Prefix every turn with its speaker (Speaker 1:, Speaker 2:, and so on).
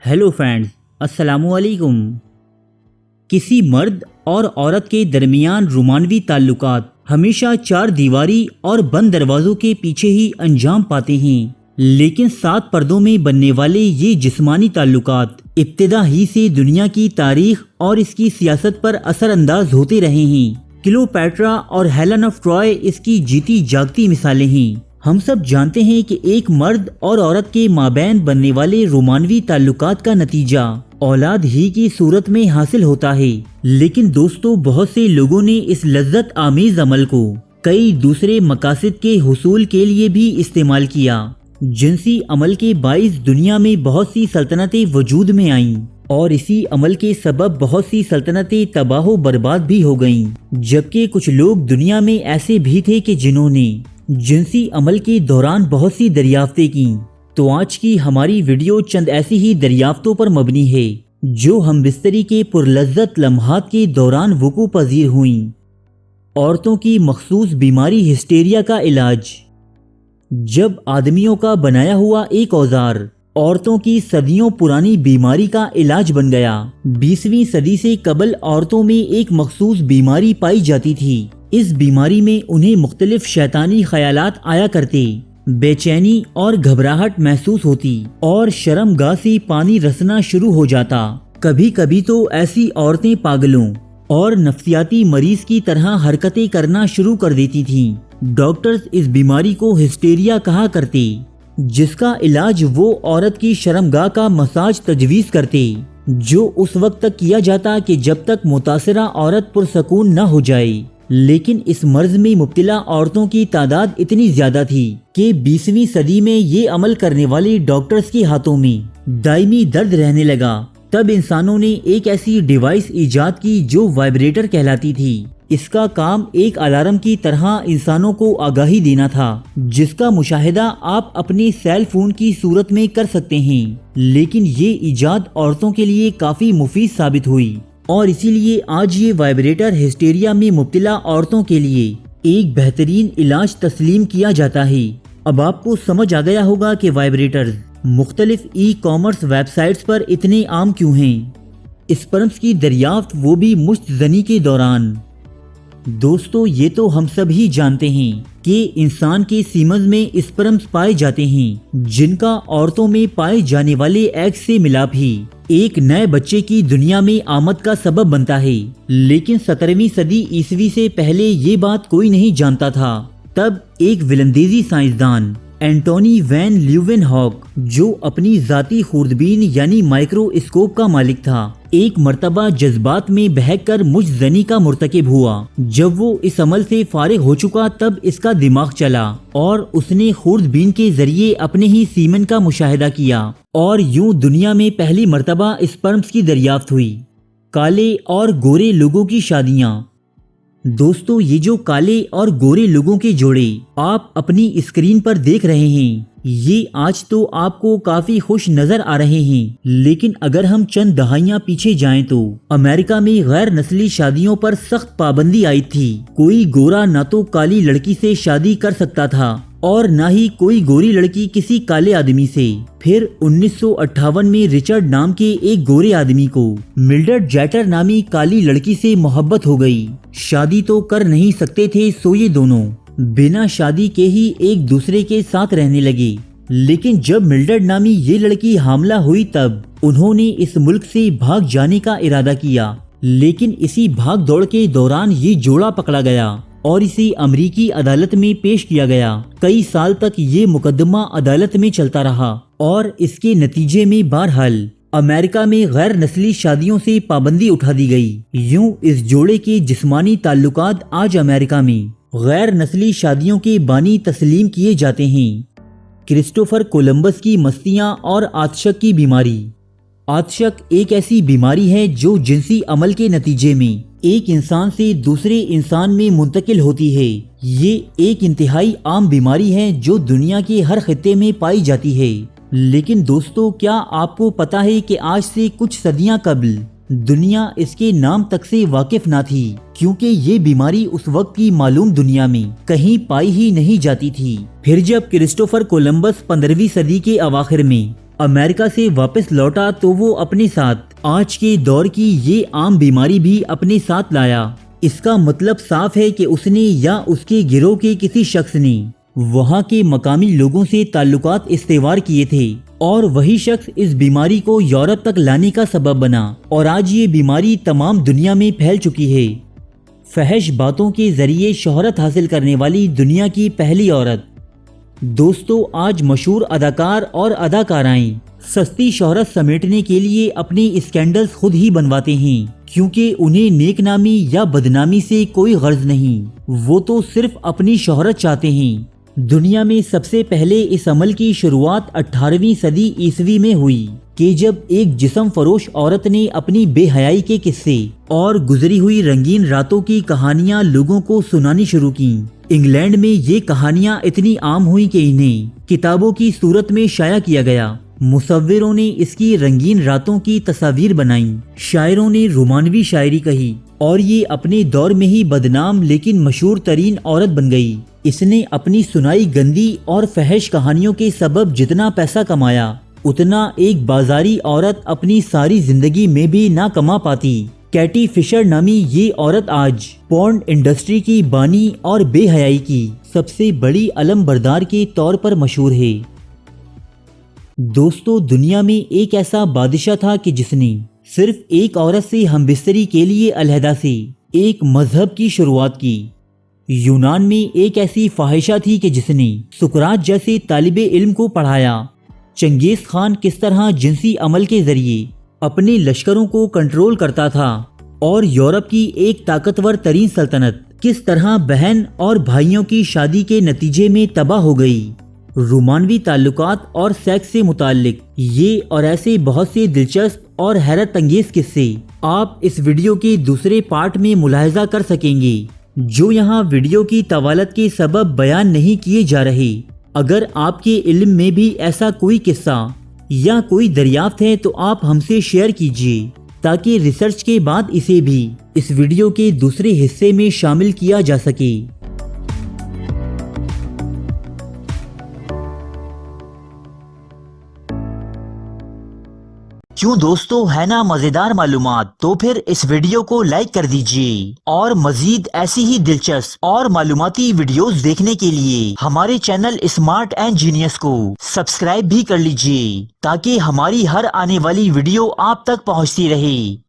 Speaker 1: Hello friends, अस्सलाम वालेकुम। किसी मर्द और औरत के दरमियान रोमानवी ताल्लुकात हमेशा चार दीवारी और बंद दरवाजों के पीछे ही अंजाम पाते हैं, लेकिन सात पर्दों में बनने वाले ये जिस्मानी ताल्लुकात इब्तिदा ही से दुनिया की तारीख और इसकी सियासत पर असरअंदाज होते रहे हैं। क्लियोपेट्रा और हेलेन ऑफ ट्रॉय इसकी जीती जागती मिसालें हैं। हम सब जानते हैं कि एक मर्द और औरत के माबैन बनने वाले रोमानवी ताल्लुकात का नतीजा औलाद ही की सूरत में हासिल होता है, लेकिन दोस्तों बहुत से लोगों ने इस लज्जत आमीज अमल को कई दूसरे मकासद के हुसूल के लिए भी इस्तेमाल किया। जिनसी अमल के बाइस दुनिया में बहुत सी सल्तनतें वजूद में आईं और इसी अमल के सबब बहुत सी सल्तनतें तबाह बर्बाद भी हो गईं, जबकि कुछ लोग दुनिया में ऐसे भी थे कि जिन्होंने जिनसी अमल के दौरान बहुत सी दरियाफ्तें की। तो आज की हमारी वीडियो चंद ऐसी ही दरियाफ्तों पर मबनी है जो हम बिस्तरी के पुरलज्जत लम्हात के दौरान वुकू पजीर हुईं। औरतों की मखसूस बीमारी हिस्टेरिया का इलाज। जब आदमियों का बनाया हुआ एक औजार औरतों की सदियों पुरानी बीमारी का इलाज बन गया। 20वीं सदी से कबल औरतों में एक मखसूस बीमारी पाई जाती थी। इस बीमारी में उन्हें मुख्तलिफ शैतानी ख्यालात आया करते, बेचैनी और घबराहट महसूस होती और शर्मगाह से पानी रसना शुरू हो जाता। कभी कभी तो ऐसी औरतें पागलों और नफ्सियाती मरीज की तरह हरकतें करना शुरू कर देती थीं। डॉक्टर्स इस बीमारी को हिस्टेरिया कहा करते, जिसका इलाज वो औरत की शर्मगाह का मसाज तजवीज़ करते, जो उस वक्त तक किया जाता कि जब तक मुतासिरा औरत पुरसकून न हो जाए। लेकिन इस मर्ज में मुब्तला औरतों की तादाद इतनी ज्यादा थी कि 20वीं सदी में ये अमल करने वाले डॉक्टर्स के हाथों में दायमी दर्द रहने लगा। तब इंसानों ने एक ऐसी डिवाइस इजाद की जो वाइब्रेटर कहलाती थी। इसका काम एक अलार्म की तरह इंसानों को आगाही देना था, जिसका मुशाहिदा आप अपने सेल फोन की सूरत में कर सकते हैं। लेकिन ये इजाद औरतों के लिए काफी मुफीद साबित हुई और इसीलिए आज ये वाइब्रेटर हिस्टेरिया में मुब्तला औरतों के लिए एक बेहतरीन इलाज तस्लीम किया जाता है। अब आपको समझ आ गया होगा कि वाइब्रेटर्स मुख्तलिफ ई कॉमर्स वेबसाइट्स पर इतने आम क्यों हैं। स्पर्म्स की दरियाफ्त वो भी मुश्तजनी के दौरान। दोस्तों ये तो हम सब ही जानते हैं कि इंसान के सीमन में स्पर्म्स पाए जाते हैं, जिनका औरतों में पाए जाने वाले एग से मिलाप ही एक नए बच्चे की दुनिया में आमद का सबब बनता है। लेकिन 17वीं सदी ईस्वी से पहले ये बात कोई नहीं जानता था। तब एक विलंदेजी साइंसदान एंटोनी वैन ल्यूवेनहॉक, जो अपनी जाती खुर्दबीन यानी माइक्रोस्कोप का मालिक था, एक मर्तबा जज्बात में बहकर मुजजनी का मुर्तकिब हुआ। जब वो इस अमल से फारिग हो चुका तब इसका दिमाग चला और उसने खुर्दबीन के जरिए अपने ही सीमन का मुशाहिदा किया और यूं दुनिया में पहली मर्तबा स्पर्म्स की दरियाफ्त हुई। काले और गोरे लोगों की शादियां। दोस्तों ये जो काले और गोरे लोगों के जोड़े आप अपनी स्क्रीन पर देख रहे हैं, ये आज तो आपको काफी खुश नजर आ रहे हैं, लेकिन अगर हम चंद दहाइयां पीछे जाएं तो अमेरिका में गैर नस्ली शादियों पर सख्त पाबंदी आई थी। कोई गोरा ना तो काली लड़की से शादी कर सकता था और ना ही कोई गोरी लड़की किसी काले आदमी से। फिर 1958 में रिचर्ड नाम के एक गोरे आदमी को मिल्ड्रेड जैटर नामी काली लड़की से मोहब्बत हो गई। शादी तो कर नहीं सकते थे, सो ये दोनों बिना शादी के ही एक दूसरे के साथ रहने लगे। लेकिन जब मिल्ड्रेड नामी ये लड़की हामला हुई तब उन्होंने इस मुल्क से भाग जाने का इरादा किया। लेकिन इसी भाग दौड़ के दौरान ये जोड़ा पकड़ा गया और इसे अमरीकी अदालत में पेश किया गया। कई साल तक ये मुकदमा अदालत में चलता रहा और इसके नतीजे में बहरहाल अमेरिका में गैर नस्ली शादियों से पाबंदी उठा दी गई। यूं इस जोड़े के जिस्मानी ताल्लुकात आज अमेरिका में गैर नस्ली शादियों के बानी तस्लीम किए जाते हैं। क्रिस्टोफर कोलंबस की मस्तियां और आतशक की बीमारी। आतशक एक ऐसी बीमारी है जो जिनसी अमल के नतीजे में एक इंसान से दूसरे इंसान में मुंतकिल होती है। ये एक इंतहाई आम बीमारी है जो दुनिया के हर खित्ते में पाई जाती है। लेकिन दोस्तों क्या आपको पता है कि आज से कुछ सदियां कबल दुनिया इसके नाम तक से वाकिफ ना थी, क्योंकि ये बीमारी उस वक्त की मालूम दुनिया में कहीं पाई ही नहीं जाती थी। फिर जब क्रिस्टोफर कोलंबस 15वीं सदी के अवाखिर में امریکہ سے واپس لوٹا تو وہ اپنے ساتھ آج کے دور کی یہ عام بیماری بھی اپنے ساتھ لایا۔ اس کا مطلب صاف ہے کہ اس نے یا اس کے گروہ کے کسی شخص نے وہاں کے مقامی لوگوں سے تعلقات استوار کیے تھے اور وہی شخص اس بیماری کو یورپ تک لانے کا سبب بنا اور آج یہ بیماری تمام دنیا میں پھیل چکی ہے۔ فحش باتوں کے ذریعے شہرت حاصل کرنے والی دنیا کی پہلی عورت۔ دوستو، آج مشہور اداکار اور اداکارائیں سستی شہرت سمیٹنے کے لیے اپنے اسکینڈلز خود ہی بنواتے ہیں، کیونکہ انہیں نیک نامی یا بدنامی سے کوئی غرض نہیں، وہ تو صرف اپنی شہرت چاہتے ہیں۔ دنیا میں سب سے پہلے اس عمل کی شروعات 18ویں صدی عیسوی میں ہوئی کہ جب ایک جسم فروش عورت نے اپنی بے حیائی کے قصے اور گزری ہوئی رنگین راتوں کی کہانیاں لوگوں کو سنانی شروع کی۔ انگلینڈ میں یہ کہانیاں اتنی عام ہوئیں کہ انہیں کتابوں کی صورت میں شائع کیا گیا۔ مصوروں نے اس کی رنگین راتوں کی تصاویر بنائیں، شاعروں نے رومانوی شاعری کہی اور یہ اپنے دور میں ہی بدنام لیکن مشہور ترین عورت بن گئی۔ اس نے اپنی سنائی گندی اور فحش کہانیوں کے سبب جتنا پیسہ کمایا اتنا ایک بازاری عورت اپنی ساری زندگی میں بھی نہ کما پاتی۔ کیٹی فشر نامی یہ عورت آج پورن انڈسٹری کی بانی اور بے حیائی کی سب سے بڑی علم بردار کے طور پر مشہور ہے۔ دوستو، دنیا میں ایک ایسا بادشاہ تھا کہ جس نے صرف ایک عورت سے ہم بستری کے لیے علیحدہ سے ایک مذہب کی شروعات کی۔ یونان میں ایک ایسی فاحشہ تھی کہ جس نے سقراط جیسے طالب علم کو پڑھایا۔ چنگیز خان کس طرح جنسی عمل کے ذریعے اپنے لشکروں کو کنٹرول کرتا تھا اور یورپ کی ایک طاقتور ترین سلطنت کس طرح بہن اور بھائیوں کی شادی کے نتیجے میں تباہ ہو گئی۔ رومانوی تعلقات اور سیکس سے متعلق یہ اور ایسے بہت سے دلچسپ اور حیرت انگیز قصے آپ اس ویڈیو کے دوسرے پارٹ میں ملاحظہ کر سکیں گے، جو یہاں ویڈیو کی طوالت کے سبب بیان نہیں کیے جا رہے۔ اگر آپ کے علم میں بھی ایسا کوئی قصہ یا کوئی دریافت ہے تو آپ ہم سے شیئر کیجیے تاکہ ریسرچ کے بعد اسے بھی اس ویڈیو کے دوسرے حصے میں شامل کیا جا سکے۔ کیوں دوستو، ہے نا مزیدار معلومات؟ تو پھر اس ویڈیو کو لائک کر دیجئے اور مزید ایسی ہی دلچسپ اور معلوماتی ویڈیوز دیکھنے کے لیے ہمارے چینل اسمارٹ اینڈ جینیس کو سبسکرائب بھی کر لیجئے تاکہ ہماری ہر آنے والی ویڈیو آپ تک پہنچتی رہے۔